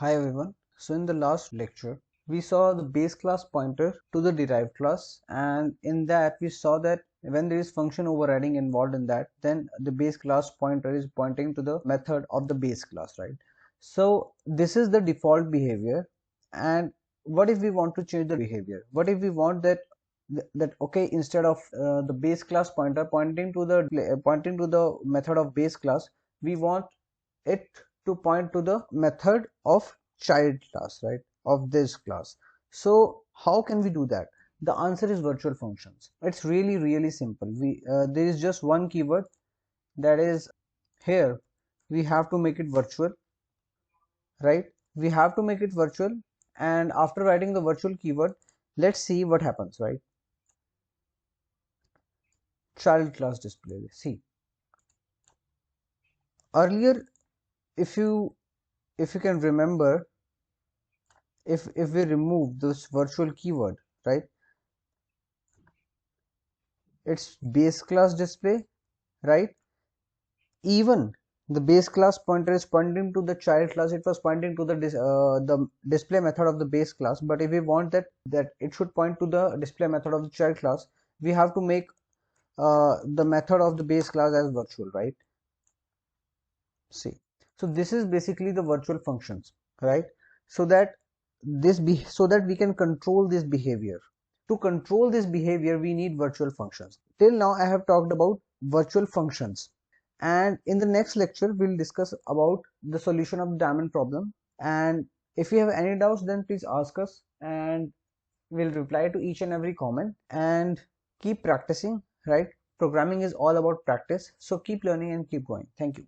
Hi everyone. So in the last lecture, we saw the base class pointer to the derived class, and in that we saw that when there is function overriding involved in that, then the base class pointer is pointing to the method of the base class, right? So this is the default behavior. And what if we want to change the behavior? What if we want that okay, instead of the base class pointer pointing to the method of base class, we want it to point to the method of child class, right, of this class. So how can we do that? The answer is virtual functions. It's really simple. We there is just one keyword, that is here. We have to make it virtual, right? We have to make it virtual, and after writing the virtual keyword, let's see what happens, right? Child class display. See, earlier, if you can remember, if we remove this virtual keyword, right, it's base class display, right? Even the base class pointer is pointing to the child class. It was pointing to the display method of the base class, but if we want that it should point to the display method of the child class, we have to make the method of the base class as virtual, right? See, so this is basically the virtual functions, right? So that so that we can control this behavior. To control this behavior, we need virtual functions. Till now I have talked about virtual functions, and in the next lecture we'll discuss about the solution of the diamond problem. And if you have any doubts, then please ask us, and we'll reply to each and every comment. And keep practicing, right? Programming is all about practice, so keep learning and keep going. Thank you.